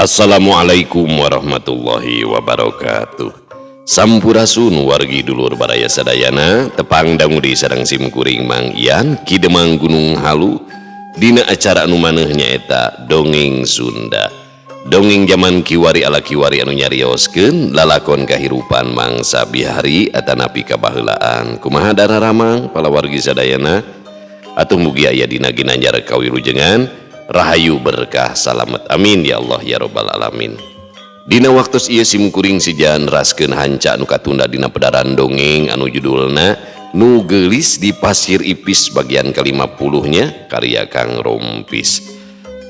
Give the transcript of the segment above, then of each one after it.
Assalamualaikum warahmatullahi wabarakatuh. Sampurasun wargi dulur baraya sadayana, tepang dangudi sareng simkuring Mang Ian Kidemang Gunung Halu dina acara anu maneh nyaeta dongeng Sunda. Dongeng zaman kiwari ala kiwari anu nyarioskeun lalakon kahirupan mangsa bihari atanapi kabaheulaan. Kumaha dararamang pala wargi sadayana? Atuh mugi aya dina ginanjar kawilujengan. Rahayu berkah salamet amin ya Allah ya robbal alamin. Dina waktos ieu simkuring sijan raskeun hanca anu katunda dina pedaran dongeng anu judulna Nu Geulis di Pasir Ipis bagian ke-50 nya karya Kang Rompis.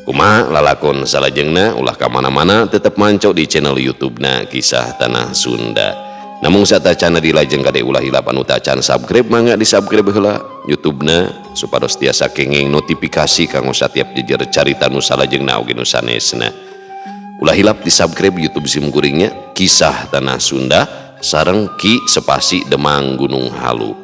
Kumaha lalakon salajengna ulah ka mana-mana tetep manco di channel YouTube-na Kisah Tanah Sunda. Namun satacana dilajeng kade ulah hilap anu tacan subscribe mangga di subscribe heula YouTube-na supados tiasa kenging notifikasi kanggo satiap jejer carita nu salajengna oge nu sanesna. Ulah hilap di subscribe YouTube simkuringnya Kisah Tanah Sunda sareng Ki Spasi Demang Gunung Halu.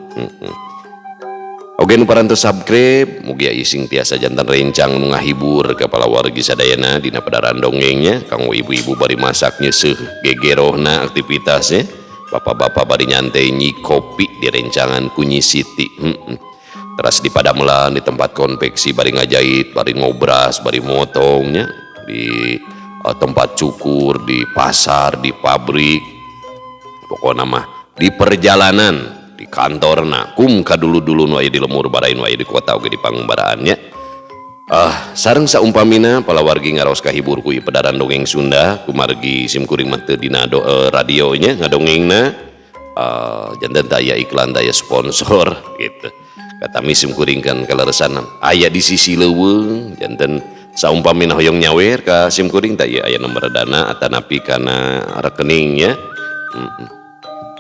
Oge nu parantos subscribe mugi ising tiasa jantan rencang nu ngahibur kepala wargi sadayana dina pedaran dongengnya kanggo ibu-ibu bari masak nyeuseuk gegerohna aktivitasnya. Bapak-bapak bari nyantai nyi kopi di rencangan kunyi Siti. Teras di padamelan di tempat konveksi bari ngajait, bari ngobras, bari motongnya di tempat cukur, di pasar, di pabrik, pokoknya mah di perjalanan, di kantorna, kum kadulu-dulu nu aya di lemur barain nu aya di kota oge di pangumbaraannya. Sareng saumpamina pala wargi ngaros kahibur ku pedaran dongeng Sunda kumargi simkuring mah teu dina radionya ngadongengna janten daya iklan daya sponsor gitu. Katami simkuring kan kaleresan aya di sisi leuweung janten saumpamina hoyong nyawer ka simkuring tah aya nomor dana atanapi kana rekeningnya.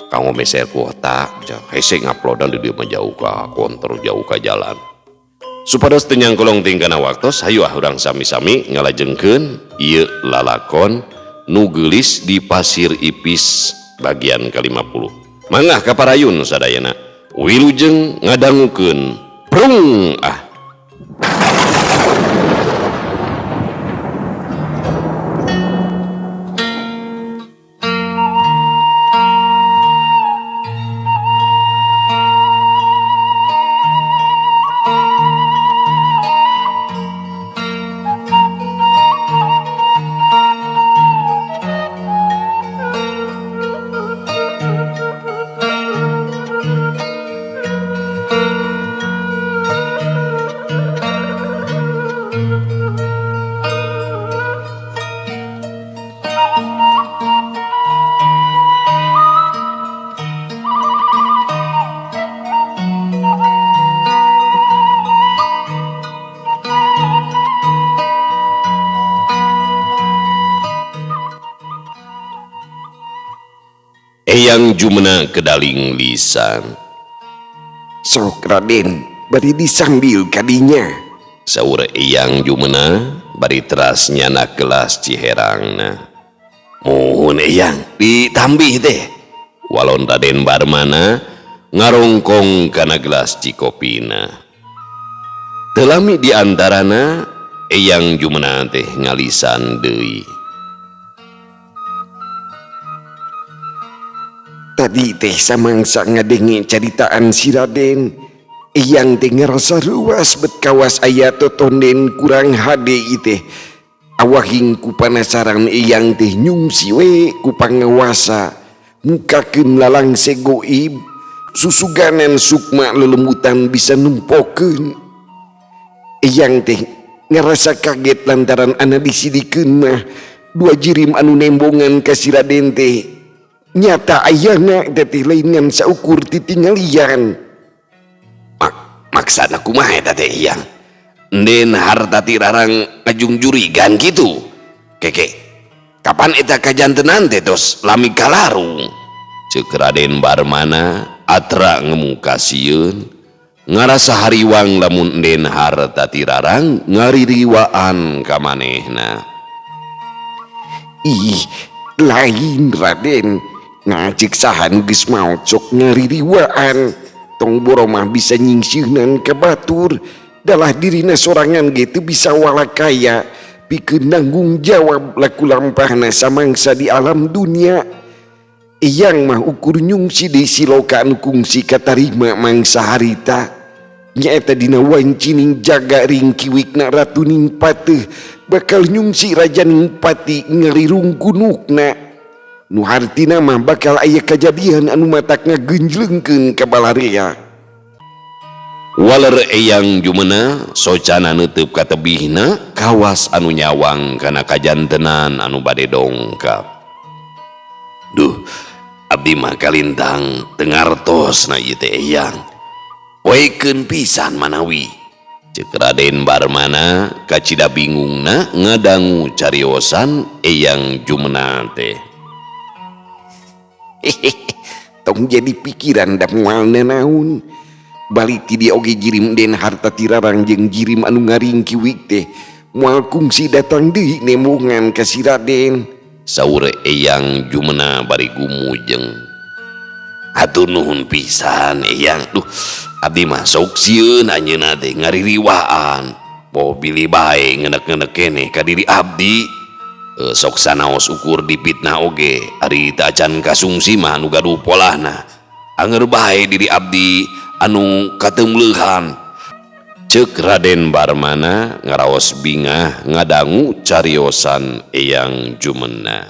Kanggo meser kuota hese nguploadan di dieu mah jauh ka kontor jauh ka jalan. Supados teu nyangkolong tingkana waktos hayu urang sami-sami ngalajengkeun ieu lalakon Nu Geulis di Pasir Ipis bagian ke-50. Mangga kaparayun sadayana wilujeng ngadangukeun prung Eyang Jumena kedaling lisan. Sok Raden bari disambil kadinya, saur Eyang Jumena bari teras nyana gelas ciherangna. Muhun Eyang ditambih teh. Walon Raden Barmana ngarongkong kana gelas cikopina. Telami diantarana Eyang Jumena teh ngalisan deui. Tadi teh samangsa ngadenge caritaan si Raden, Eyang teh ngerasa ruas bet kawas aya totonden kurang hade teh. Awahing ku panasaran Eyang teh nyungsi we ku pangawasa mukakeun lalang segoib susuganan sukma lelembutan bisa nempokeun. Eyang teh ngerasa kaget lantaran ana disidikeun mah dua jirim anu nembongan ka si Raden teh nyata ayana teteh laingan saukur titinggalian. Maksana kumaha eta teh Eyang? Enden harta tirarang ngajung jurigan gitu. Keke, kapan eta kajantenan teh tos lami kalarung? Ceuk Raden Barmana atra ngemukasieun ngarasa hariwang lamun enden harta tirarang ngaririwaan ka manehna. Ih, lain Raden. Ngajik sahan geus maocok ngaririwaan tong boromah bisa nyingsihnan ke batur dalah dirina sorangan gitu bisa walakaya pikeun nanggung jawab laku lampahna samangsa di alam dunia. Eyang mah ukur nyungsi di siloka anu kungsi katarima mangsa harita. Nyaeta dina wancining jaga ring kiwikna ratu ning pateuh bakal nyungsi raja ning pati ngerirung gunukna. Nu hartina mah bakal aya kajadian anu matak ngagenjleungkeun ka balarea. Waler eyang jumena socana neuteub ka tebihna kawas anu nyawang kana kajantenan anu bade dongkap. Duh, abdi mah kalintang teu ngartosna ieu teh eyang. Poekeun pisan manawi. Ceuk Raden Barmana kacida bingungna ngadangu cariosan eyang jumena teh. Tong jadi pikiran da moalna naon. Balik ti dia oge jirim den harta tirarang jeung jirim anu ngaring kiwik teh moal kungsi datang deui nemongan ka si Raden. Saur eyang jumena bari gumujeng. Hatur nuhun pisan eyang. Duh, abdi mah sok sieun anjeunna teh ngaririwaan. Poh pilih bae ngenek-ngenek keneh ka diri abdi. Sok sanaos ukur dipitnah oge ari teu acan kasungsi mah anu gaduh polahna. Anger bae diri abdi anu kateumleuhan. Ceuk Raden Barmana ngaraos bingah ngadangu cariosan eyang jumena.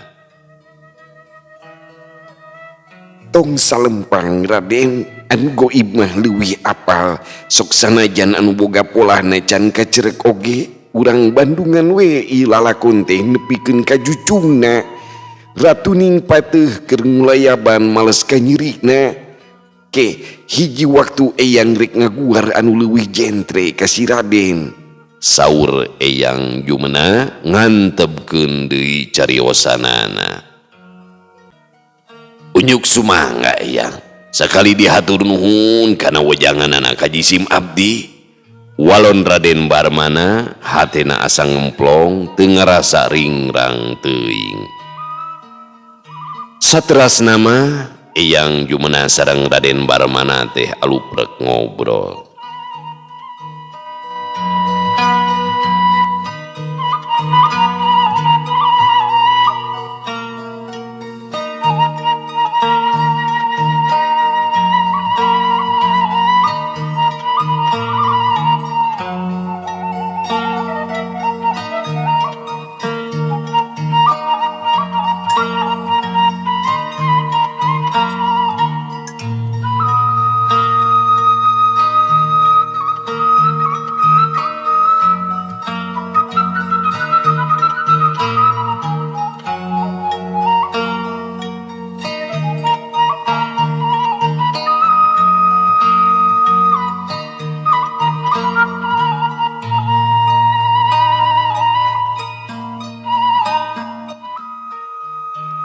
Tong salempang Raden anu goib mah leuwih apal sok sanajan anu boga polahna can kacerek oge urang Bandungan we ilalakon teh nepikeun ka jucungna. Ratu ning pateuh keur ngulayaban males ka nyirikna. Ke hiji waktu eyang rek ngaguar anu leuwih jentre ka si Raden. Saur eyang jumena ngantebkeun deui cariosanana. Unyuk sumangga eyang, sakali dihatur nuhun kana wejanganana ka jisim abdi. Walon Raden Barmana hatena asa ngemplong teu ngarasa ringrang teuing. Saterasna mah eyang jumena sareng Raden Barmana teh aluprek ngobrol.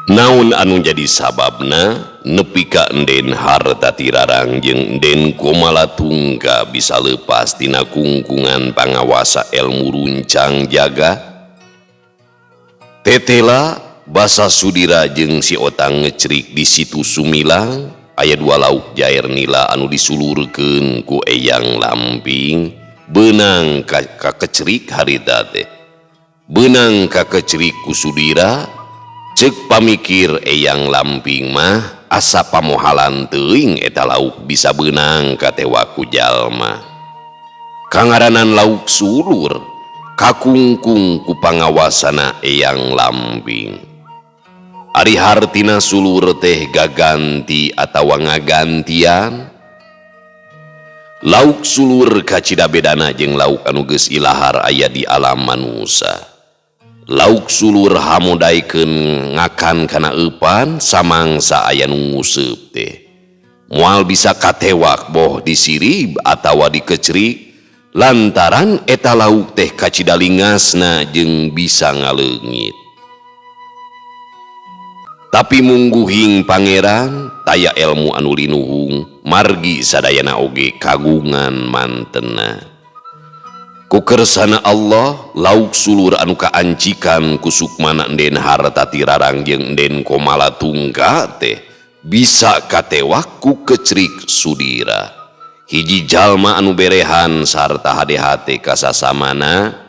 Naon anu jadi sababna nepi ka enden harta tirarang jeung enden Komalatungga bisa leupas tina kungkungan pangawasa elmu runcang jaga? Tetela basa Sudira jeung si Otang ngecerik di situ Sumilang aya 2 lauk jair nila anu disulurkeun ku eyang Lamping beunang ka kecerik harita teh. Beunang ka kecerik ku Sudira. Ceuk pamikir eyang Lamping mah asa pamohalan teuing eta lauk bisa beunang ka tewa ku jalma. Kangaranan lauk sulur kakungkung ku pangawasana eyang Lamping. Ari hartina sulur teh gaganti atawa ngagantian. Lauk sulur kacida bedana jeung lauk anu geus ilahar aya di alam manusa. Lauk sulur hamodaikeun ngakan kana eupan samangsa aya nu nguseup teh. Moal bisa katewak boh disirib atawa dikecerik lantaran eta lauk teh kacida lingasna jeung bisa ngaleungit. Tapi mungguhing pangeran taya elmu anu linuhung margi sadayana oge kagungan mantena. Ku kersana Allah lauk sulur anu kaancikan ku sukmana enden harta tirarang jeung enden Komalatungga teh bisa katewak ku kecerik Sudira. Hiji jalma anu berehan sarta hade-hate kasasamana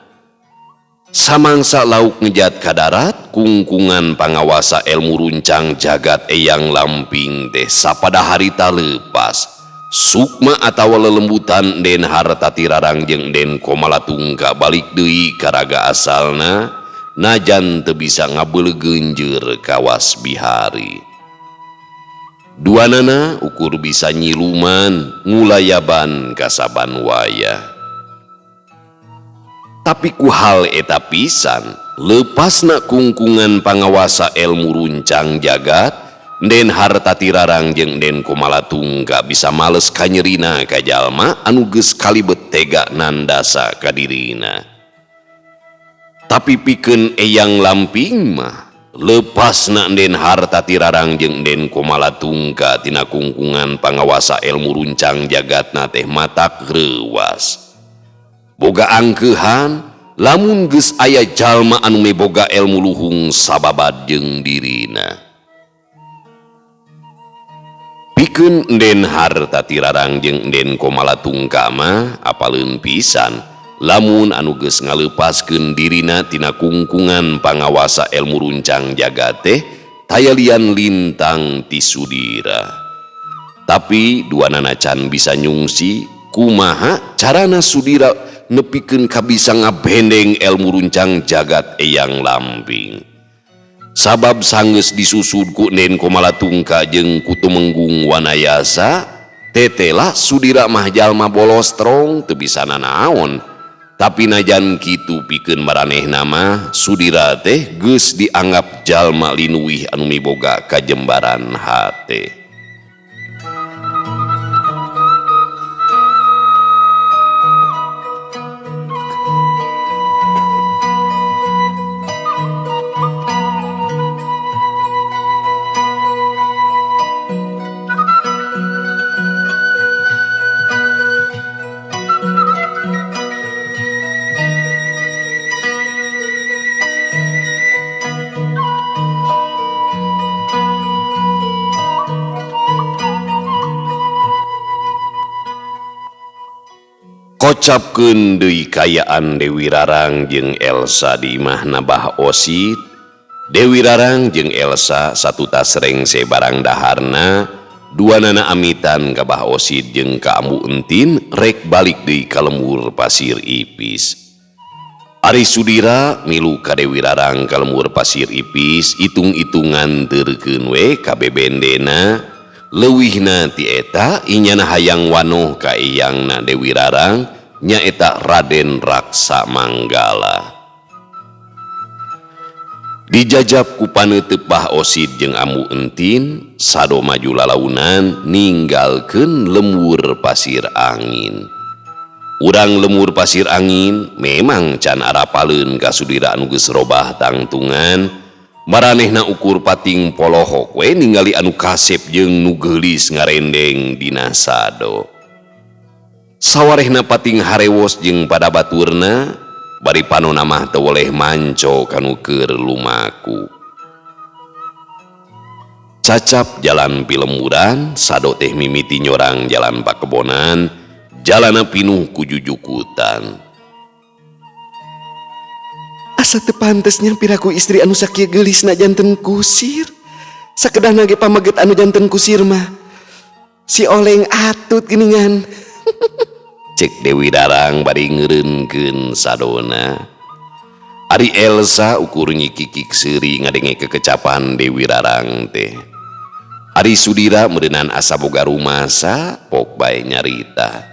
Samangsa lauk ngejat ka darat kungkungan pangawasa ilmu runcang jagat eyang lamping teh sapada harita lepas sukma atawa lelembutan den harta tirarang jeung den komalatungka balik deui ka raga asalna najan teu bisa ngabeulegeunjeur kawas bihari. Duanana ukur bisa nyiluman ngulayaban kasaban wayah. Tapi ku hal eta pisan lepasna kungkungan pangawasa ilmu runcang jagat den harta tirarang jeung den komalatungka bisa males kanyerina ka jalma anu geus kalibet tega nandasa ka dirina. Tapi pikeun eyang lamping mah lepasna den harta tirarang jeung den komalatungka tina kungkungan pangawasa ilmu runcang jagatna teh matak reuwas. Boga angkeuhan lamun geus aya jalma anu boga ilmu luhung sababad jeung dirina. Pikeun den harta tirarang jeung den komalatungka mah apaleun pisan lamun anu geus ngaleupaskeun dirina tina kungkungan pangawasa ilmu runcang jagat teh taya lian lintang ti Sudira. Tapi duanana can bisa nyungsi kumaha carana Sudira nepikeun kabisa ngabendeng ilmu runcang jagat eyang lamping. Sabab sanggeus disusud ku den komalatungka jeung ku tumenggung wanayasa tetela Sudira mah jalma bolos strong teu bisa nanaon. Tapi najan kitu pikeun maranehna mah Sudira teh geus dianggap jalma linuwih anu miboga kajembaran hate. Kocapkeun deui kayaan Dewi Rarang jeung Elsa di imahna Bah Osid. Dewi Rarang jeung Elsa satu tas rengse barang daharna, duanana amitan ka Bah Osid jeung ka Ambu Entin rek balik deui ka lembur Pasir Ipis. Ari Sudira milu ka Dewi Rarang ka lembur Pasir Ipis itung-itungan teurkeun we ka bebendena. Leuwihna ti eta inyana hayang wanoh ka eyangna Dewi Rarang nyaeta Raden Raksa Manggala. Dijajab ku paneuteup Bah Osid jeung Ambu Entin sado maju lalaunan ninggalkeun lembur Pasir Angin. Urang lembur Pasir Angin memang can arapaleun ka Sudira anu geus robah tangtungan. Maranehna ukur pating polohok we ningali anu kasep jeung nu geulis ngarendeng dina sado. Sawarehna pating harewos jeung pada baturna bari panonna mah teu woleh manco kanu keur lumaku. Cacap jalan pilemuran sado teh mimiti nyorang jalan pakebonan jalana pinuh ku jujukutan. Asa teu pantes nyampiraku istri anu sakieu geulisna janten kusir. Sakedahna ge pamaget anu janten kusir mah si oleng atut geuningan. Cek Dewi Rarang bari ngeureunkeun sadona. Ari Elsa ukur nyikikik seuri ngadenge kekecapan Dewi Rarang teh. Ari Sudira meureunan asa boga rumasa pok bae nyarita.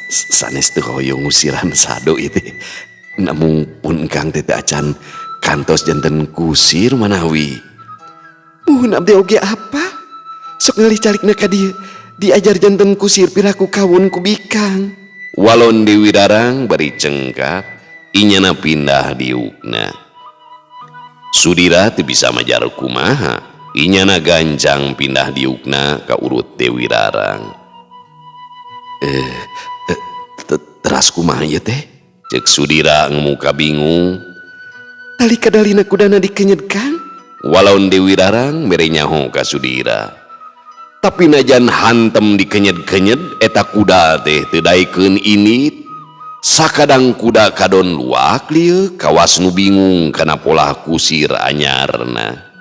Sanes teu hoyong ngusiran sado ieu teh. Namun pun kang teh acan kantos janten kusir manawi. Muhun abdi oge apa? Sok ngalih calikna ka dieu. Diajar janten kusir piraku kawun ku bikang. Walon Dewi Rarang bari cengkat inyana pindah diukna. Sudira teu bisa majar kumaha inyana gancang pindah diukna ka urut Dewi Rarang. Teras kumaha ieu teh? Cek Sudira muka bingung. Tali kadalina kudana dikenyedkan. Walon Dewi Rarang mere nyaho ka Sudira. Tapi najan hantem dikenyed-kenyed eta kuda teh teu daekeun init Sakadang kuda kadon luak lieu kawas nu bingung kana pola kusir anyarna.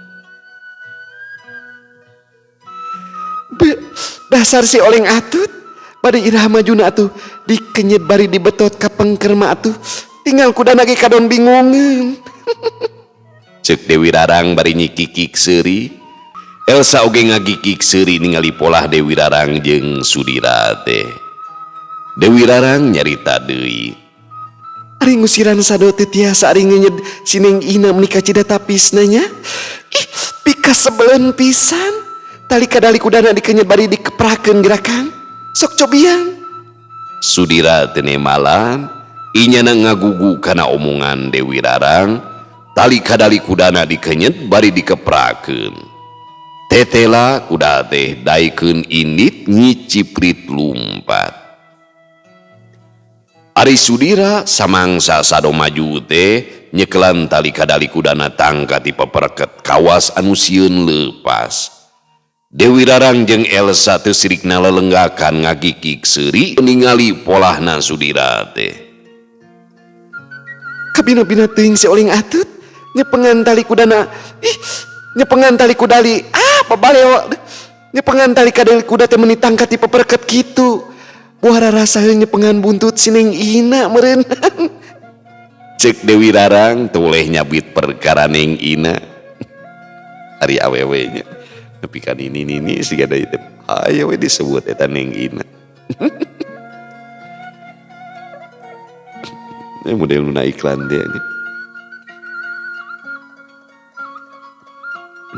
Dasar si oleng atut bade iraha majuna atuh dikenyet bari dibetot ka pengkerma atuh tinggal kuda nage kadon bingungan. Cek Dewi Rarang bari nyikikik seuri. Elsa oge ngagikik seuri ningali polah Dewi Rarang jeung Sudira teh. Dewi Rarang nyarita deui. Ari ngusiran sado teh tiasa ari ngenyed sineng ina menikah cida tapisna nya. Ih, pikas sebelen pisan. Tali kadali kudana dikenyet bari dikeprakeun gerakan. Sok cobian. Sudira teu nemalan, inyana ngagugu kana omongan Dewi Rarang, tali kadali kudana dikenyet bari dikeprakeun. Tetela kuda teh daikeun indit nyiciprit lumpat. Ari Sudira samangsa sado maju teh nyekelan tali kadali kudana tangka ti peperket kawas anu sieun leupas. Dewi Rarang jeung Elsa teu sirikna lelenggakan ngagikik seuri ningali polahna Sudira teh. Kabina-bina teuing si oleng atut nyepengan tali kudana. Ih, nyepengan tali kudali. Pabaleo. Nyepengan tali kadali kuda teh meuni tangka ti peperket kitu. Buara rasa nyepengan buntut sineng ina meureunang. Cek Dewi Rarang toleh nyabit perkara neng ina. Ari awewe nya. Tapi kan ini sih ada itu. Ayo we disebut eta neng ina. Ini model nu iklan dia nih.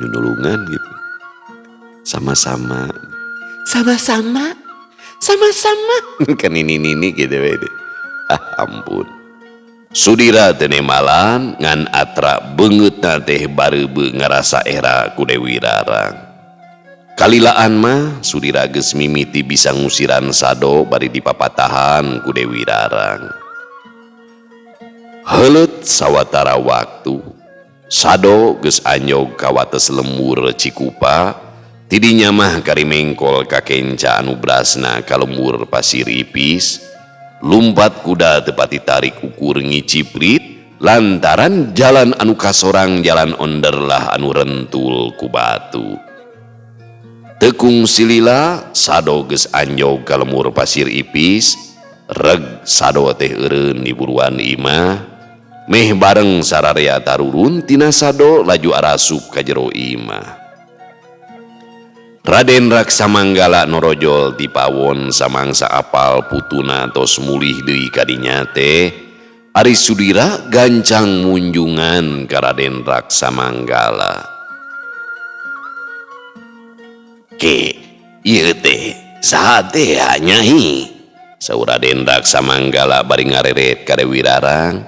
Nulungan gitu. Sama-sama. Kan ini gitu we. Ampun. Sudira teu nemalan ngan atra beungeutna teh bareubeung ngarasa era ku Dewi Rarang. Kalilaan mah Sudira geus mimiti bisa ngusiran sado bari dipapatahan ku Dewi Rarang. Heuleut sawatara waktu sado geus anyog ka wates lembur Cikupa, tidinya mah karimengkol ka kenca anu brasna ka lembur Pasir Ipis. Lumpat kuda tepati tarik ukur ngiciprit lantaran jalan anu kasorang jalan onderlah anu rentul ku batu. Tekung silila sado geus anjog ka lembur Pasir Ipis, reg sado teh eureun di buruan imah, meh bareng sararea tarurun tina sado laju arasup ka jero imah. Raden Raksamanggala norojol di pawon samangsa apal putuna tos mulih deui kadinya teh, ari Sudira gancang munjungan ka Raden Raksamanggala. Ke ieu teh saha teh Nyai? Saur Raden Raksamanggala bari ngareret ka Dewi Rarang.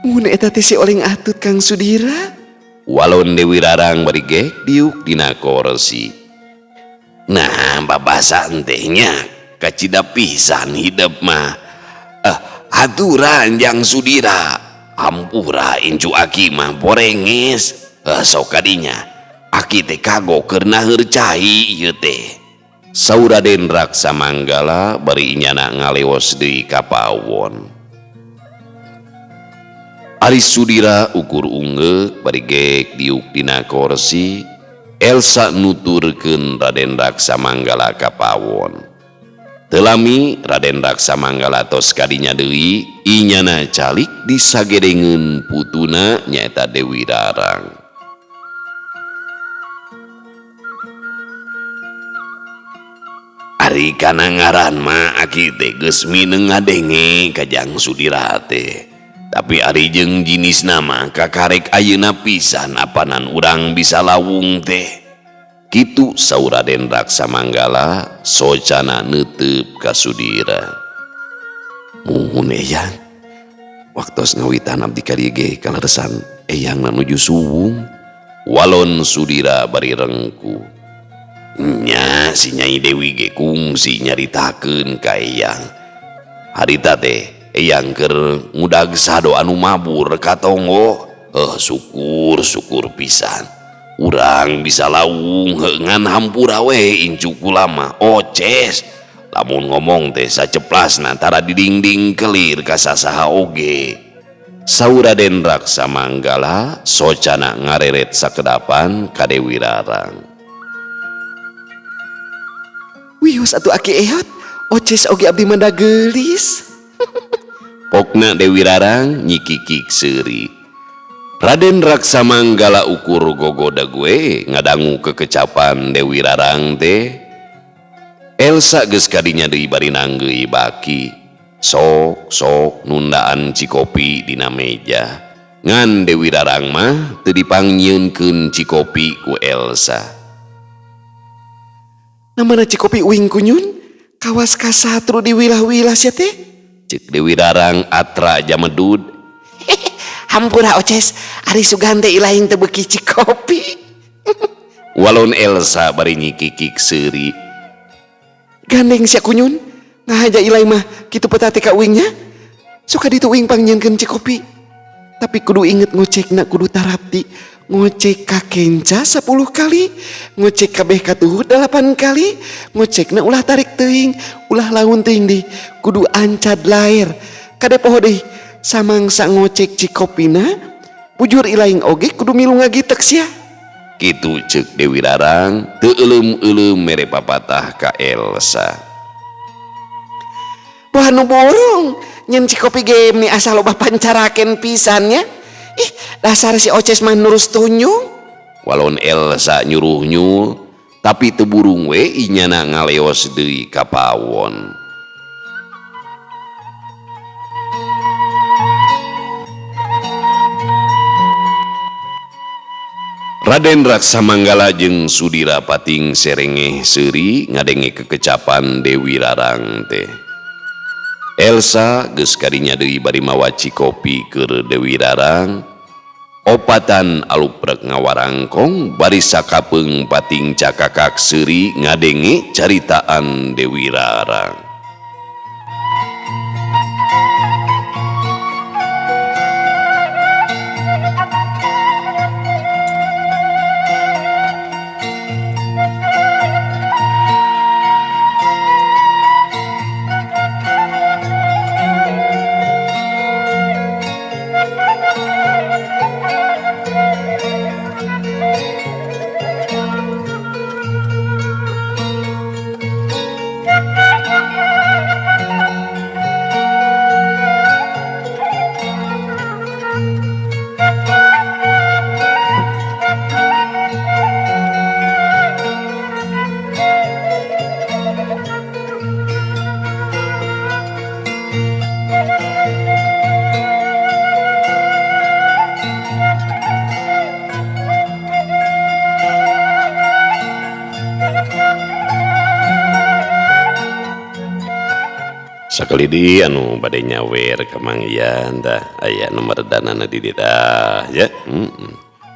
Mun eta teh si oleng atut Kang Sudira. Walon Dewi Rarang bari gek diuk dina kursi. Nah, babasan tehnya kacida pisan hidup mah. Aturan yang Sudira, hampura incu aki mah borenges. Sok kadinya, aki teh kagok keur naeur cai ieu teh. Saur Raden Raksamanggala bari nyana ngaleos deui ka pawon. Ari Sudira ukur ungeuk bari gek diuk dina kursi. Elsa nuturkeun Raden Raksamanggala ka pawon. Teu lami Raden Raksamanggala tos kadinya deui, inyana calik disagedengeun putuna nyaeta Dewi Rarang. Ari kana ngaran mah aki teh geus mineng ngadenge ka Jang Sudira teh. Tapi ari jeung jinisna mah kakarek ayeuna pisan apanan urang bisa lawung teh. Kitu saur Raden Raksamanggala socana neuteup ka Sudira. Muhun eyang. Waktos ngawitan abdi ka dieu ge kaleresan eyang nuju suwung. Walon Sudira bari rengku. Nya si Nyai Dewi ge kungsi nyaritakeun ka eyang. Harita teh eyang keur ngudag sado anu mabur katonggo. Syukur pisan. Urang bisa lawung ngan hampura we incu kula mah oces. lamun ngomong teh saceplas nantara didingding kelir ka sasaha oge. Saur Raden Raksamanggala socana ngareret sakedapan ka Dewi Rarang. Wios atuh Aki Eot, oces oge abdi manda geulis. Pokna Dewi Rarang nyikikik seuri. Raden Raksamanggala ukur gogoda gue ngadangu kekecapan Dewi Rarang teh. Elsa geus kadinya deui bari nanggeui baki. Sok nundaan cikopi dina meja. Ngan Dewi Rarang mah teu dipangnyeunkeun cikopi ku Elsa. Namana cikopi uing kunyun, kawas kasatru di wilah-wilah sia teh. Cek Dewi Rarang atra jamedud. Hampura oces, ari Sugante ilaing teu beuki cikopi. Walon Elsa bari nyikikik seuri. Gandeng sia kunyun, ngahaja ilai mah kitu petati ka uingnya. Suka ditu uing pangnyeunkeun cikopi. Tapi kudu inget ngocekna kudu tarapti. Ngocek ka kenca 10 kali, ngocek kabeh katuhut 8 kali, ngocekna ulah tarik teuing, ulah laun teuing di kudu ancad laer. Kade poho deui samangsa ngocek cikopina, bujur ilaing oge kudu milu ngagitek sia. Kitu ceuk Dewi Rarang teu euleum-euleum mere papatah ka Elsa. Wah nu borong, nyen cikopi game nih asal loba pancaraken pisannya. Ih, dasar si oces mah nurus tunjung. Walon Elsa nyuruh tapi teu burung we inyana ngaleos deui ka pawon. Raden Raksamanggala jeung Sudira pating serengeh seuri ngadenge kekecapan Dewi Rarang teh. Elsa geus kadinya deui bari mawa cikopi keur Dewi Rarang. Opatan aluprek ngawarangkong bari sakapeung pating cakakak seuri ngadenge caritaan Dewi Rarang. Sakali di anu bade nyawer ka Mang Ian tah aya nomor danana di dieu dah ya.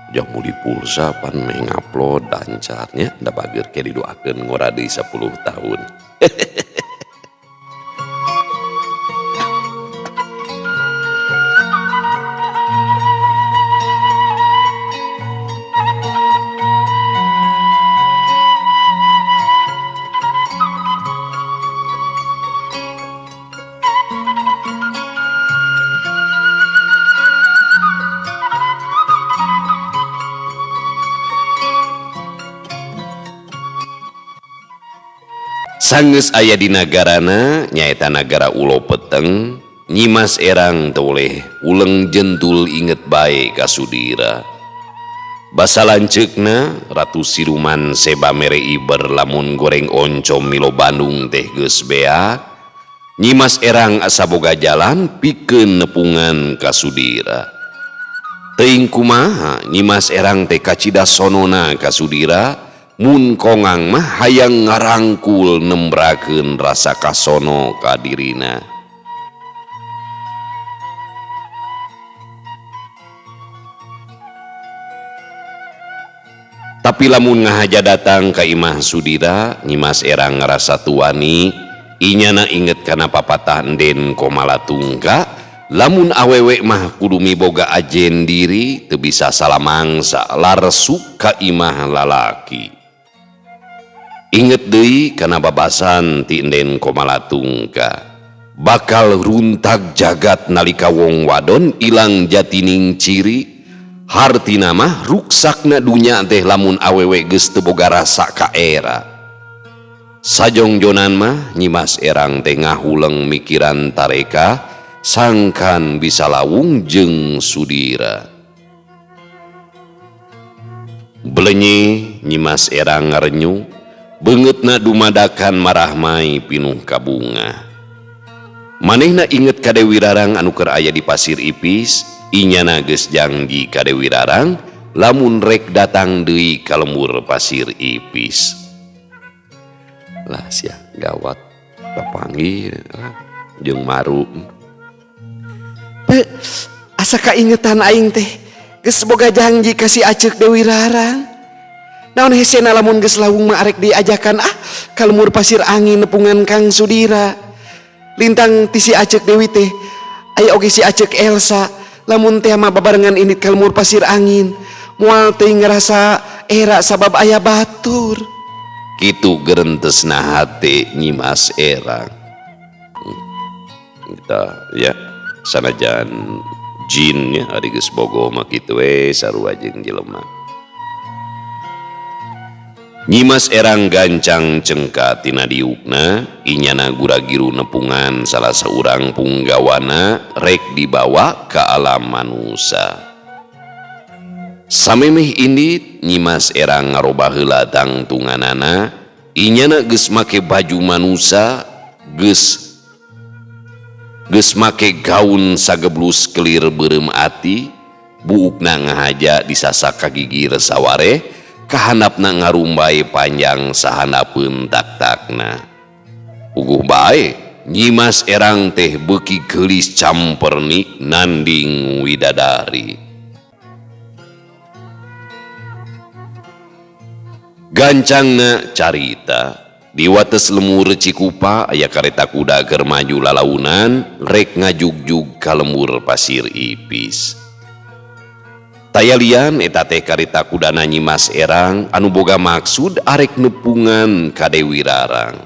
Jah muli pulsa pan meh ngupload dancarnya da bager ke didoakeun ngora deui 10 tahun. Sanggeus aya di nagarana nyaeta nagara Ulo Peteng, Nyimas Erang toleh uleng jentul inget bae ka Sudira. Basa lanceukna Ratu Siluman seba mere iber lamun goreng oncom milo Bandung teh geus beak. Nyimas Erang asa boga jalan pikeun nepungan ka Sudira. Teuing kumaha Nyimas Erang teh kacidasonona ka Sudira. Mun kongang mah hayang ngarangkul nembrakeun rasa kasono ka dirina. Tapi lamun ngahaja datang ka imah Sudira, Nyimas Erang ngarasa tuani, inyana inget kana papatah enden Komalatungga, lamun awewe mah kudu miboga ajen diri, teu bisa salamangsa larsuk ka imah lalaki. Inget deui kana babasan ti Enden Komalatungka, bakal runtag jagat nalika wong wadon ilang jatining ciri, hartina mah ruksakna dunya teh lamun awewe geus teu boga rasa ka era. Sajongjonan mah Nyimas Erang teh ngahuleng mikiran tareka sangkan bisa lawung jeung Sudira. Belenyi Nyimas Erang ngarenyu beungeutna dumadakan marahmai pinuh kabunga. Manehna inget ka Dewi Rarang anu keur aya di Pasir Ipis, inyana geus janji ka Dewi Rarang lamun rek datang deui ka lembur Pasir Ipis. Lah sia gawat papanggih jeung Maru. Asa kaingetan aing teh geus boga janji ka si Aceuk Dewi Rarang. Naon hesena lamun geus lawung mah arek diajakan ka lembur Pasir Angin nepungan Kang Sudira. Lintang ti si Aceuk Dewi teh aya oge si Aceuk Elsa, lamun teh mah babarengan indit ka lembur Pasir Angin moal teuing ngerasa era sabab aya batur. Kitu gerentesna hate Nyimas Erang. Kita ya sanajan jinnya ari geus bogo mah kitu we sarua jeung jelema. Nyimas Erang gancang cengka tina diukna, inyana gura-giru nepungan salah seorang punggawana rek dibawa ka alam manusia. Samemeh indit Nyimas Erang ngarobah heula tangtunganana, inyana geus make baju manusia, geus make gaun sageblus kelir beureum ati, buukna ngahaja disasak ka gigi resaware, kahandapna ngarumbai panjang sahanapeun tak-takna. Puguh bae Nyimas Erang teh beuki geulis campernik nanding widadari. Gancangna carita di wates lemur Cikupa aya kareta kuda keur maju lalaunan rek ngajugjug ka lembur Pasir Ipis. Tayalian eta teh kareta kudana Nyimas Erang anu boga maksud arek nepungan ka Dewi Rarang.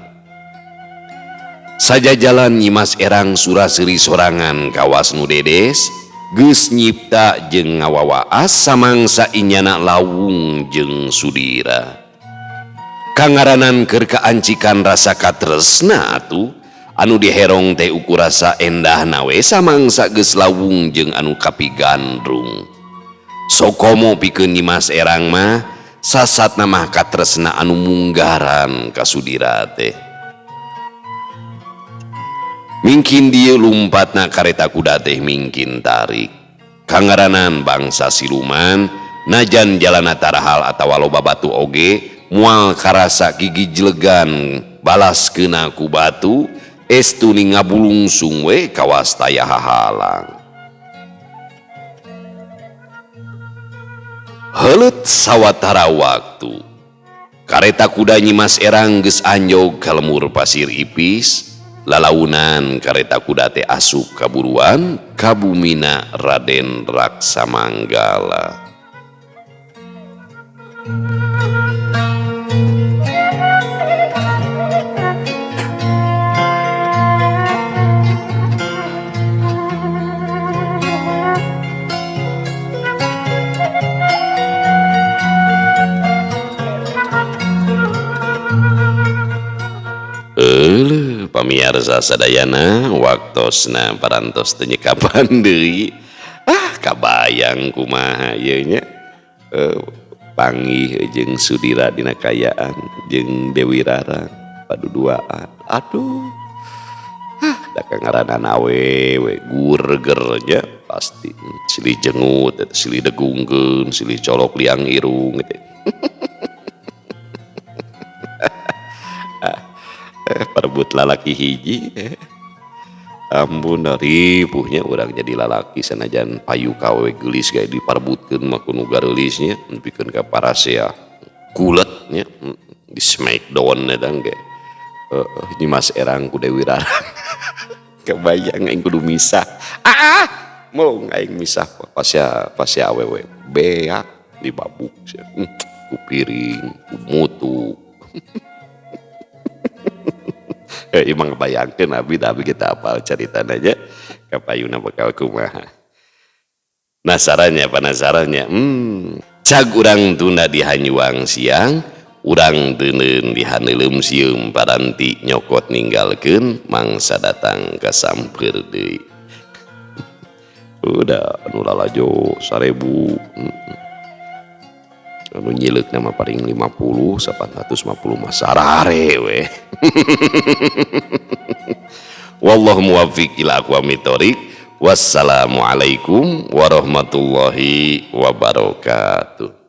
Sajajalan Nyimas Erang sura-seri sorangan kawas nu dedes geus nyipta jeung ngawawaas samangsa inyana lawung jeung Sudira. Kangaranan keur kaancikan rasa katresna atuh anu diherong teh ukur rasa endahna we samangsa geus lawung jeung anu kapigandrung. Sokomo pikeun Nyimas Erang mah sasatna mah katresna anu munggaran ka Sudira teh. Mingkin dieu lumpatna kareta kuda teh mingkin tarik. Kangaranan bangsa siluman najan jalana tarahal atawa loba batu oge mual karasa gigi jelegan balaskeuna ku batu estuni ngabulungsung we kawas taya hahalang. Heuleut sawatara waktu kareta kuda Nyimas Erang geus anjog ka lembur Pasir Ipis, lalaunan kareta kuda teh asup kaburuan ka bumina Raden Raksamanggala. Pamiarsa sadayana waktosna parantos teu nyekapan deui. Kabayang kumaha ieu nya panggih jeung Sudira dina kayaan jeung Dewi Rarang paduduaan. Aduh. Da kangaranan awewe gurger nya pasti silih jengut, silih degungkeun, silih colok liang irung gitu. Perebut lalaki hiji ampun ripuhnya urang jadi lalaki sanajan payu kawe gelis gaya diparebutkeun mah kudu gareulisnya nepikeun ka parasea kulet nya di smackdown eta ge Nyimas Erang ku Dewi Rarang. Kebayang aing kudu misah mung aing misah pasya awewe beak dibabuk ku piring ku mutu. Emang bayangkan Abi kita apal cerita aja kapayuna bakal kumaha. Penasarannya cag urang tunda di Hanyuang siang urang tenen di Haneuleuum sieum paranti nyokot ninggalkeun mangsa datang ka samper deui. Udah anu lalajo 1000 anu nyileuk nama paring 50 850 mah sarare we. Wallahu muwaffiq ila aqwamit thoriq. Wassalamualaikum warahmatullahi wabarakatuh.